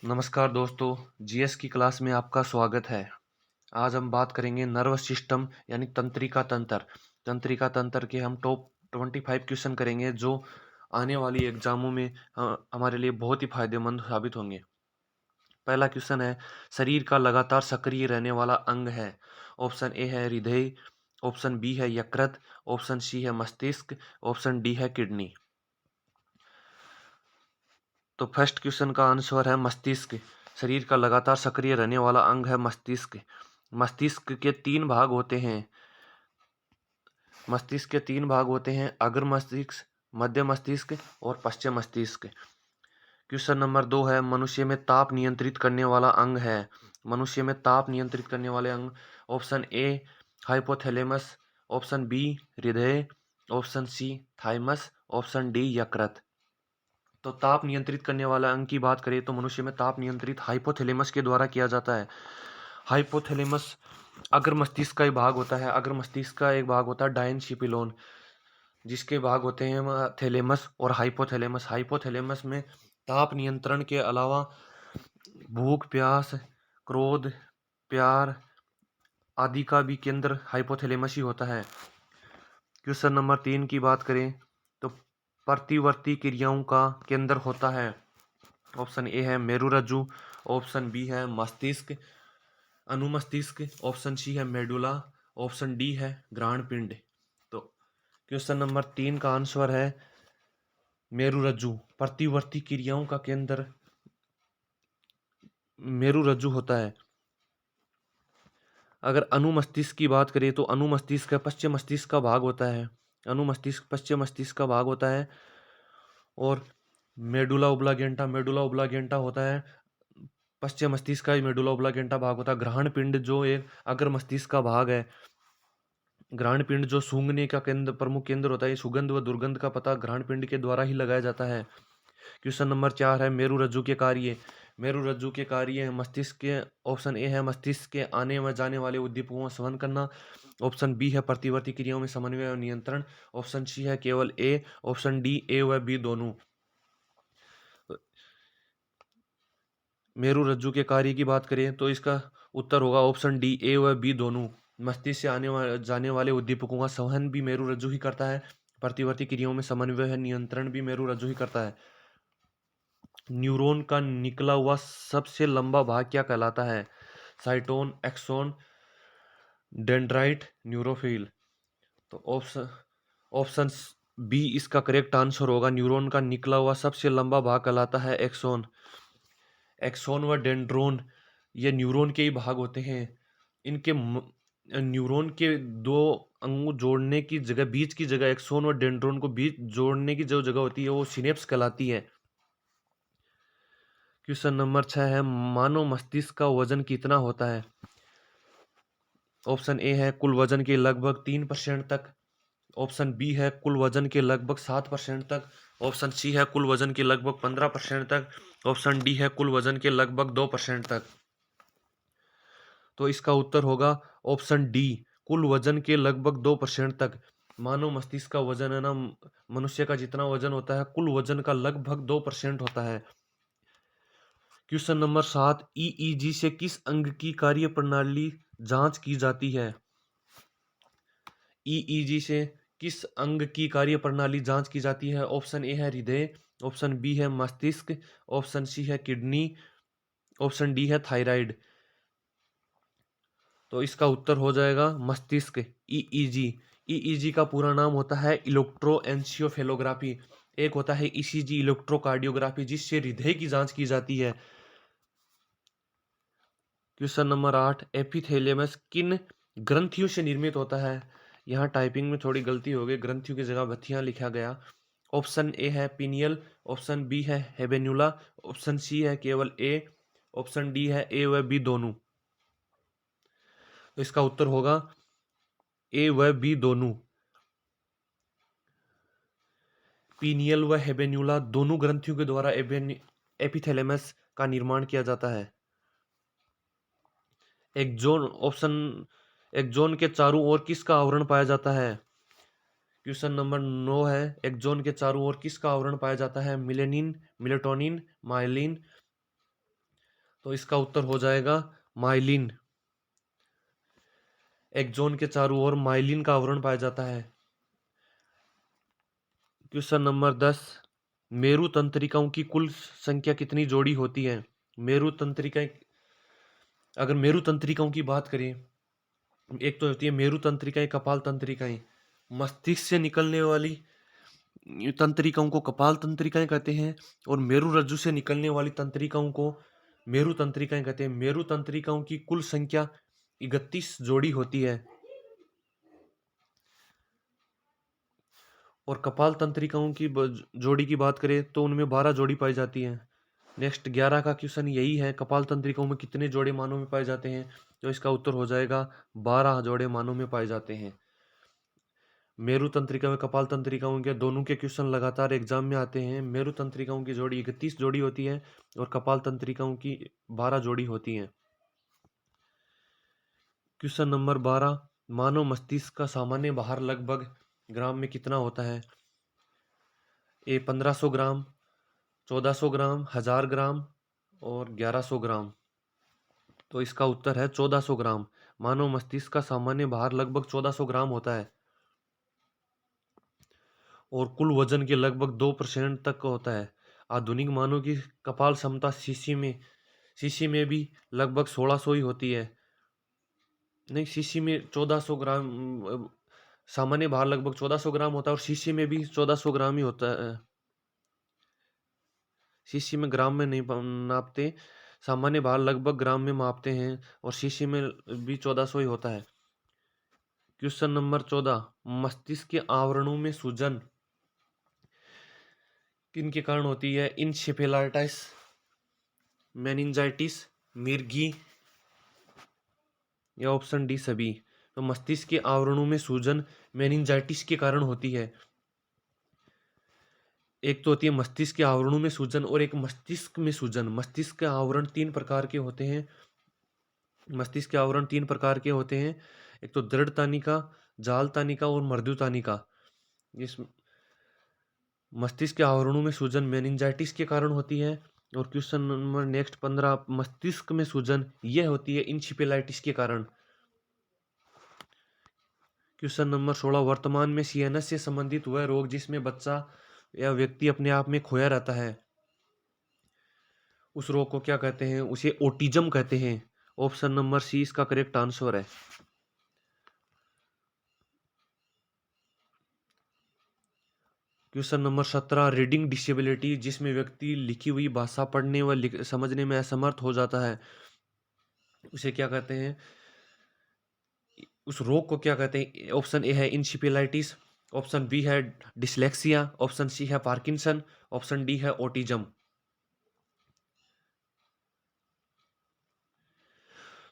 नमस्कार दोस्तों, जीएस की क्लास में आपका स्वागत है। आज हम बात करेंगे नर्वस सिस्टम यानी तंत्रिका तंत्र। तंत्रिका तंत्र के हम टॉप 25 क्वेश्चन करेंगे जो आने वाली एग्जामों में हमारे लिए बहुत ही फायदेमंद साबित होंगे। पहला क्वेश्चन है, शरीर का लगातार सक्रिय रहने वाला अंग है। ऑप्शन ए है हृदय, ऑप्शन बी है यकृत, ऑप्शन सी है मस्तिष्क, ऑप्शन डी है किडनी। तो फर्स्ट क्वेश्चन का आंसर है मस्तिष्क। शरीर का लगातार सक्रिय रहने वाला अंग है मस्तिष्क। मस्तिष्क के तीन भाग होते हैं। मस्तिष्क के तीन भाग होते हैं, अग्र मस्तिष्क, मध्य मस्तिष्क और पश्चिम मस्तिष्क। क्वेश्चन नंबर 2 है, मनुष्य में ताप नियंत्रित करने वाला अंग है। मनुष्य में ताप नियंत्रित करने वाले अंग। Option A hypothalamus, option B हृदय, option C thymus, option D यकृत। तो ताप नियंत्रित करने वाला अंग की बात करें तो मनुष्य में ताप नियंत्रित हाइपोथैलेमस के द्वारा किया जाता है। हाइपोथैलेमस अग्र मस्तिष्क का एक भाग होता है। अग्र मस्तिष्क का एक भाग होता है डायनशिपिलोन, जिसके भाग होते हैं थैलेमस और हाइपोथैलेमस। हाइपोथैलेमस में ताप नियंत्रण के अलावा भूख, प्यास, क्रोध, प्यार आदि का भी केंद्र हाइपोथैलेमस ही होता है। क्वेश्चन नंबर 3 की बात करें तो प्रतिवर्ती क्रियाओं का केंद्र होता है। ऑप्शन ए है मेरुरज्जु, ऑप्शन बी है मस्तिष्क अनुमस्तिष्क, ऑप्शन सी है मेडुला, ऑप्शन डी है ग्राण पिंड। तो क्वेश्चन नंबर 3 का आंसर है मेरुरज्जु। प्रतिवर्ती क्रियाओं का केंद्र मेरुरज्जु होता है। अगर अनुमस्तिष्क की बात करें तो अनुमस्तिष्क पश्चिम मस्तिष्क का भाग होता है। अनुमस्तिष्क पश्चिम मस्तिष्क का भाग होता है। और मेडुला ओब्लागेंटा होता है पश्चिम मस्तिष्क का ही मेडुला ओब्लागेंटा भाग होता है। ग्रहण पिंड जो एक अग्र मस्तिष्क का भाग है। ग्रहण पिंड जो सूंघने का केंद्र प्रमुख केंद्र होता है। सुगंध व दुर्गंध का पता ग्रहण पिंड के द्वारा ही लगाया जाता है। क्वेश्चन नंबर 4 है, मेरुरज्जु के कार्य। मेरुरज्जु के कार्य है मस्तिष्क के। ऑप्शन ए है मस्तिष्क के आने व जाने वाले उद्दीपकों का सहन करना, ऑप्शन बी है प्रतिवर्ती क्रियाओं में समन्वय और नियंत्रण, ऑप्शन सी है केवल ए, ऑप्शन डी ए व बी दोनों। मेरुरज्जु के कार्य की बात करें तो इसका उत्तर होगा ऑप्शन डी ए व बी दोनों। मस्तिष्क से जाने वाले उद्दीपकों का संवहन भी मेरुरज्जु ही करता है। प्रतिवर्ती क्रियाओं में समन्वय है नियंत्रण भी मेरुरज्जु ही करता है। न्यूरॉन का निकला हुआ सबसे लंबा भाग क्या कहलाता है? Cyton, axon, dendrite, neurophil. तो ऑप्शन बी इसका करेक्ट आंसर होगा। न्यूरॉन का निकला हुआ सबसे लंबा भाग कहलाता है एक्सोन। एक्सोन व डेंड्रोन ये न्यूरॉन के ही भाग होते हैं। इनके न्यूरॉन के दो अंगों जोड़ने की जगह, बीच की जगह, एक्सोन और डेंड्रोन को बीच जोड़ने की जो जगह होती है वो सिनेप्स कहलाती है। क्वेश्चन नंबर 6 है, मानव मस्तिष्क का वजन कितना होता है? ऑप्शन ए है कुल वजन के लगभग 3% तक, ऑप्शन बी है कुल वजन के लगभग 7% तक, ऑप्शन सी है कुल वजन के लगभग 15% तक, ऑप्शन डी है कुल वजन के लगभग 2% तक। तो इसका उत्तर होगा ऑप्शन डी, कुल वजन के लगभग 2% तक। मानव मस्तिष्क का वजन है ना, मनुष्य का जितना वजन होता है कुल वजन का लगभग 2% होता है। क्वेश्चन नंबर 7, ईईजी से किस अंग की कार्य प्रणाली जांच की जाती है? ईईजी से किस अंग की कार्य प्रणाली जांच की जाती है? ऑप्शन ए है हृदय, ऑप्शन बी है मस्तिष्क, ऑप्शन सी है किडनी, ऑप्शन डी है थायराइड। तो इसका उत्तर हो जाएगा मस्तिष्क, ईईजी। ईईजी का पूरा नाम होता है इलेक्ट्रोएंसियोफेलोग्राफी। एक होता है ईसीजी इलेक्ट्रोकार्डियोग्राफी, जिससे हृदय की जांच की जाती है। क्वेश्चन नंबर 8, एपिथेलियमस किन ग्रंथियों से निर्मित होता है? यहाँ टाइपिंग में थोड़ी गलती हो गई, ग्रंथियों की जगह ग्रंथियां लिखा गया। ऑप्शन ए है पिनियल, ऑप्शन बी है हेबेनुला, ऑप्शन सी है केवल ए, ऑप्शन डी है ए व बी दोनों। तो इसका उत्तर होगा ए व बी दोनों। पीनियल व हेबेनुला दोनों ग्रंथियों के द्वारा एपिथेलेमस का निर्माण किया जाता है। एक्सोन के चारों ओर किसका आवरण पाया जाता है? क्वेश्चन नंबर 9 है, एक्सोन के चारों ओर किसका आवरण पाया जाता है? मिलेनिन, मिलेटोनिन, माइलिन, तो इसका उत्तर हो जाएगा माइलिन। एक्सोन के चारों ओर माइलिन का आवरण पाया जाता है। क्वेश्चन नंबर 10, मेरु तंत्रिकाओं की कुल संख्या कितनी जोड़ी होती है? मेरु तंत्रिकाएं, अगर मेरु तंत्रिकाओं की बात करें, एक तो होती है मेरु तंत्रिकाएं, कपाल तंत्रिकाएं। मस्तिष्क से निकलने वाली तंत्रिकाओं को कपाल तंत्रिकाएं कहते हैं और मेरु रज्जु से निकलने वाली तंत्रिकाओं को मेरु तंत्रिकाएं कहते हैं। मेरु तंत्रिकाओं की कुल संख्या 31 जोड़ी होती है और कपाल तंत्रिकाओं की जोड़ी की बात करें तो उनमें 12 जोड़ी पाई जाती है। नेक्स्ट 11 का क्वेश्चन यही है, कपाल तंत्रिकाओं में कितने जोड़े मानव में पाए जाते हैं? तो इसका उत्तर हो जाएगा 12 जोड़े मानव में पाए जाते हैं। मेरु तंत्रिका में कपाल तंत्रिकाओं के दोनों के क्वेश्चन लगातार एग्जाम में आते हैं। मेरु तंत्रिकाओं की जोड़ी 31 जोड़ी होती है और कपाल तंत्रिकाओं की 12 जोड़ी होती है। क्वेश्चन नंबर 12, मानव मस्तिष्क का सामान्य भार लगभग ग्राम में कितना होता है? ए 1500 ग्राम, 1400 ग्राम, 1000 ग्राम और 1100 ग्राम। तो इसका उत्तर है 1400 ग्राम। मानव मस्तिष्क का सामान्य भार लगभग 1400 ग्राम होता है और कुल वजन के लगभग 2% तक का होता है। आधुनिक मानव की कपाल क्षमता शीशी में भी लगभग 1600 ही होती है। नहीं, शीशी में 1400 ग्राम, सामान्य भार लगभग 1400 ग्राम होता है और शीशी में भी 1400 ग्राम ही होता है। शीशी में ग्राम में नहीं नापते, सामान्य भार लगभग ग्राम में मापते हैं और शीशी में भी 1400 ही होता है। क्वेश्चन नंबर 14, मस्तिष्क के आवरणों में सूजन किन के कारण होती है? इंसेफेलाइटिस, मेनिंजाइटिस, मिर्गी या ऑप्शन डी सभी। तो मस्तिष्क के आवरणों में सूजन मेनिंजाइटिस के कारण होती है। एक तो होती है मस्तिष्क के आवरणों में सूजन और एक मस्तिष्क में सूजन। मस्तिष्क के आवरण 3 प्रकार के होते हैं। मस्तिष्क के आवरण 3 प्रकार के होते हैं। एक तो दृढ़ तानिका, जाल तानिका और मृदु तानिका। इस मस्तिष्क के आवरणों में सूजन मेनिंजाइटिस के कारण होती है। और क्वेश्चन नंबर नेक्स्ट 15, मस्तिष्क में सूजन यह होती है इंसेफेलाइटिस के कारण। क्वेश्चन नंबर 16, वर्तमान में सीएनएस से संबंधित वह रोग जिसमें बच्चा या व्यक्ति अपने आप में खोया रहता है, उस रोग को क्या कहते हैं? उसे ओटिज्म कहते हैं। ऑप्शन नंबर सी इसका करेक्ट आंसर है। क्वेश्चन नंबर 17, रीडिंग डिसेबिलिटी जिसमें व्यक्ति लिखी हुई भाषा पढ़ने व समझने में असमर्थ हो जाता है, उसे क्या कहते हैं? उस रोग को क्या कहते हैं? ऑप्शन ए है इंसेफेलाइटिस, ऑप्शन बी है डिसलेक्सिया, ऑप्शन सी है पार्किंसन, ऑप्शन डी है ओटिज्म।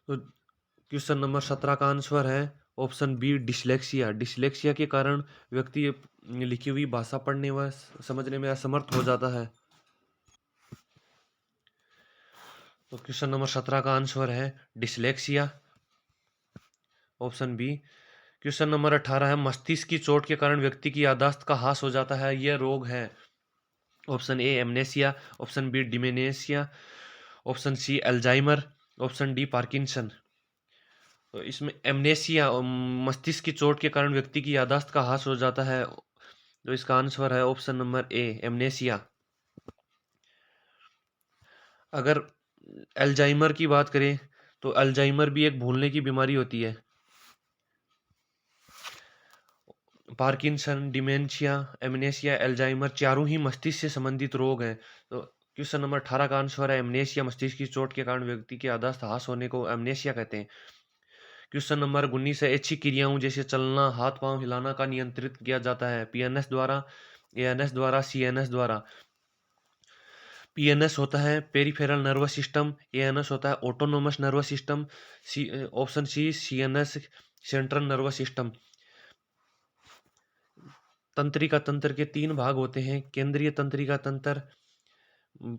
तो क्वेश्चन नंबर 17 का आंसर है ऑप्शन बी डिसलेक्सिया। डिसलेक्सिया के कारण व्यक्ति लिखी हुई भाषा पढ़ने व समझने में असमर्थ हो जाता है। तो क्वेश्चन नंबर 17 का आंसर है dyslexia, option B. Question number 18 है, मस्तिष्क की चोट के कारण व्यक्ति की याददाश्त का ह्रास हो जाता है, यह रोग है? Option A amnesia, option B dementia, option C Alzheimer, option D Parkinson. तो इसमें एमनेसिया, मस्तिष्क की चोट के कारण व्यक्ति की याददाश्त का ह्रास हो जाता है, तो इसका आंसर है ऑप्शन नंबर ए एमनेसिया। अगर अल्जाइमर की बात करें तो अल्जाइमर भी एक भूलने की बीमारी होती है। पार्किंसन, डिमेंशिया, एमनेसिया, अल्जाइमर चारों ही मस्तिष्क से संबंधित रोग हैं। तो क्वेश्चन नंबर 18 का आंसर है एमनेसिया। मस्तिष्क की चोट के कारण व्यक्ति की याददाश्त ह्रास होने को एमनेसिया कहते हैं। क्वेश्चन नंबर 19 है, ऐच्छिक क्रियाओं जैसे चलना, हाथ पांव हिलाना का नियंत्रित किया जाता है? पीएनएस द्वारा, एएनएस द्वारा, सीएनएस द्वारा। पीएनएस होता है पेरिफेरल नर्वस सिस्टम, एएनएस होता है autonomous nervous system, option C CNS central nervous system. तंत्रिका तंत्र के 3 भाग होते हैं, केंद्रीय तंत्रिका तंत्र,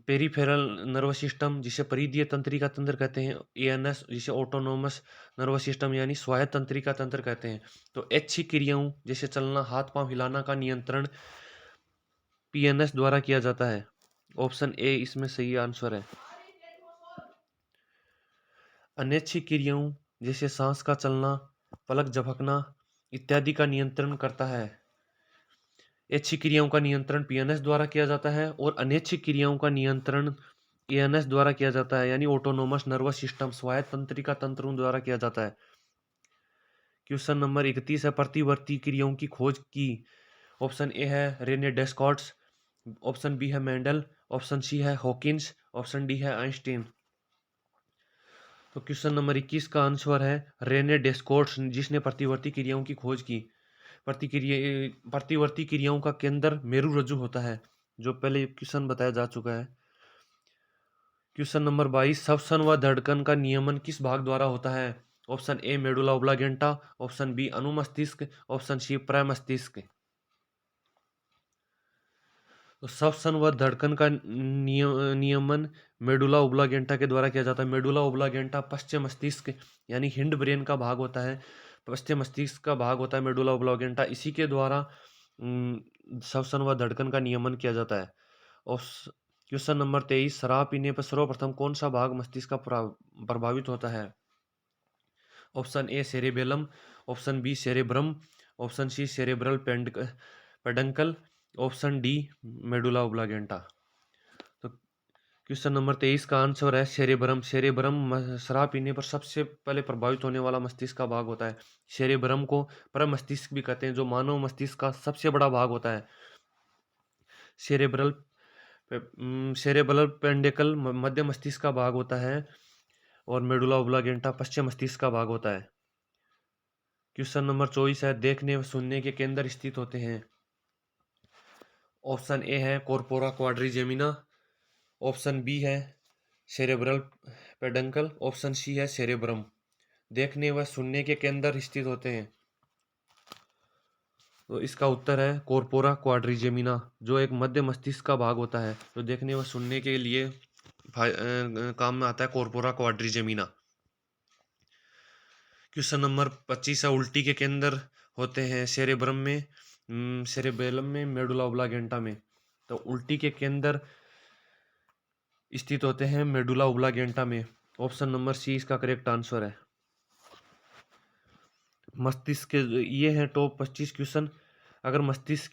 पेरिफेरल नर्वस सिस्टम जिसे परिधीय तंत्रिका तंत्र कहते हैं, एएनएस जिसे ऑटोनोमस नर्वस सिस्टम यानी स्वायत्त तंत्रिका तंत्र कहते हैं। तो ऐच्छिक क्रियाओं जैसे चलना, हाथ पांव हिलाना का नियंत्रण पीएनएस द्वारा किया जाता है। ऑप्शन ए इसमें सही आंसर है। अनैच्छिक क्रियाओं जैसे सांस का चलना, पलक झपकना इत्यादि का नियंत्रण करता है। ऐच्छिक क्रियाओं का नियंत्रण पीएनएस द्वारा किया जाता है और अनैच्छिक क्रियाओं का नियंत्रण एएनएस द्वारा किया जाता है, यानी ऑटोनोमस नर्वस सिस्टम स्वायत्त तंत्रिका तंत्रों द्वारा किया जाता है। क्वेश्चन नंबर 31 है, प्रतिवर्ती क्रियाओं की खोज की। ऑप्शन ए है रेने डेस्कॉर्ट्स, ऑप्शन बी है मेंडल, ऑप्शन सी है हॉकिंस, ऑप्शन डी है आइंस्टीन। तो क्वेश्चन नंबर 21 का आंसर है रेने डेस्कॉर्ट्स, जिसने प्रतिवर्ती क्रियाओं की खोज की। प्रतिवर्ती क्रियाओं का केंद्र मेरु रज्जु होता है, जो पहले क्वेश्चन बताया जा चुका है। क्वेश्चन नंबर 22, श्वसन व धड़कन का नियमन किस भाग द्वारा होता है। Option A medulla oblongata, option B अनुमस्तिष्क, ऑप्शन सी प्रमस्तिष्क। तो श्वसन व धड़कन का नियमन मेडुला ओब्लागेंटा के द्वारा किया जाता है। मेडुला ओब्लागेंटा पश्चिम मस्तिष्क यानी हिंड ब्रेन का भाग होता है, पश्चिम मस्तिष्क का भाग होता है मेडुला ओब्लागेंटा। इसी के द्वारा श्वसन व धड़कन का नियमन किया जाता है। और क्वेश्चन नंबर 23, शराब पीने पर सर्वप्रथम कौन सा भाग मस्तिष्क का प्रभावित होता है। Option A cerebellum, option B cerebrum, option C cerebral peduncle, option D medulla oblongata. तो क्वेश्चन नंबर 23 का आंसर है सेरेब्रम। सेरेब्रम शराब पीने पर सबसे पहले प्रभावित होने वाला मस्तिष्क का भाग होता है। सेरेब्रम को प्रमस्तिष्क भी कहते हैं, जो मानव मस्तिष्क का सबसे बड़ा भाग होता है। सेरेब्रल सेरेब्रल पेंडिकल मध्य मस्तिष्क का भाग होता है और मेडुला ओब्लागेंटा पश्चिम मस्तिष्क का भाग होता है। क्वेश्चन नंबर 24 है, देखने व सुनने के केंद्र स्थित होते हैं। ऑप्शन ए है कॉर्पोरा क्वाड्रिजेमिना, ऑप्शन बी है सेरेब्रल पेडंकल, ऑप्शन सी है सेरेब्रम। देखने व सुनने के केंद्र स्थित होते हैं, तो इसका उत्तर है कॉर्पोरा क्वाड्रिजेमिना, जो एक मध्य मस्तिष्क का भाग होता है, जो देखने व सुनने के लिए काम में आता है, कॉर्पोरा क्वाड्रिजेमिना। क्वेश्चन नंबर 25 है, उल्टी के केंद्र होते हैं सेरेब्रम में, सेरेबेलम में, मेडुला ओब्लागेंटा में। तो उल्टी के केंद्र स्थित होते हैं मेडुला ओब्लागेंटा में। ऑप्शन नंबर सी इसका करेक्ट आंसर है। मस्तिष्क के ये है टॉप 25 क्वेश्चन। अगर मस्तिष्क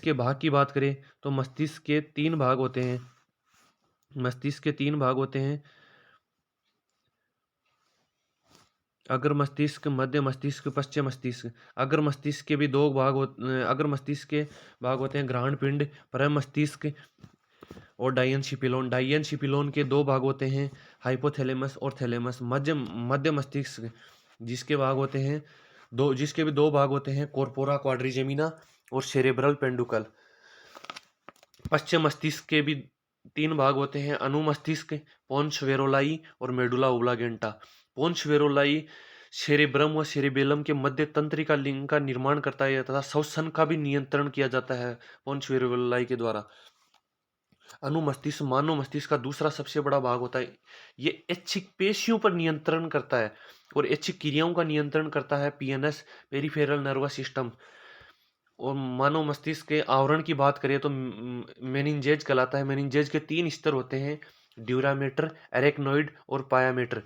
के भाग की बात करें तो मस्तिष्क के 3 भाग होते हैं। मस्तिष्क के 3 भाग होते हैं, अगर मस्तिष्क, मध्य मस्तिष्क, पश्चिम मस्तिष्क। अगर मस्तिष्क के भी 2 भाग अगर मस्तिष्क के भाग होते हैं ग्रहण पिंड, परम मस्तिष्क और डायनशिपिलोन। डायनशिपिलोन के 2 भाग होते हैं, हाइपोथैलेमस और थैलेमस। मध्य मस्तिष्क जिसके भाग होते हैं जिसके भी 2 भाग होते हैं, कॉर्पोरा क्वाड्रिजेमिना और सेरेब्रल पेंडुकल। पश्चिम मस्तिष्क के भी 3 भाग होते हैं, अनुमस्तिष्क, पोन्स वेरोलाई और मेडुला ओब्लागेंटा। पोन्स वेरोलाई सेरेब्रम व सेरेबेलम के मध्य तंत्रिका लिंग का निर्माण करता है तथा श्वसन का भी नियंत्रण किया जाता है पोन्स वेरोलाई के द्वारा। अनुमस्तिष्क मानव मस्तिष्क का दूसरा सबसे बड़ा भाग होता है। ये ऐच्छिक पेशियों पर नियंत्रण करता है और ऐच्छिक क्रियाओं का नियंत्रण करता है पीएनएस, पेरिफेरल नर्वस सिस्टम। और मानव मस्तिष्क के आवरण की बात करें तो मेनिंजेज कहलाता है। मेनिंजेज के 3 स्तर होते हैं, ड्यूरामेटर, एरेक्नोइड और पायामेटर।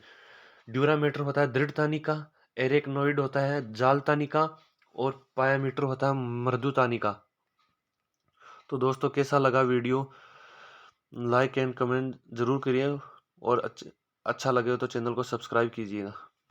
ड्यूरामेटर होता है दृढ़ तानिका, एरेक्नोइड होता है जाल तानिका और पायामीटर होता है मृदु तानिका। तो दोस्तों कैसा लगा वीडियो, लाइक एंड कमेंट जरूर करिए और अच्छा लगे तो चैनल को सब्सक्राइब कीजिएगा।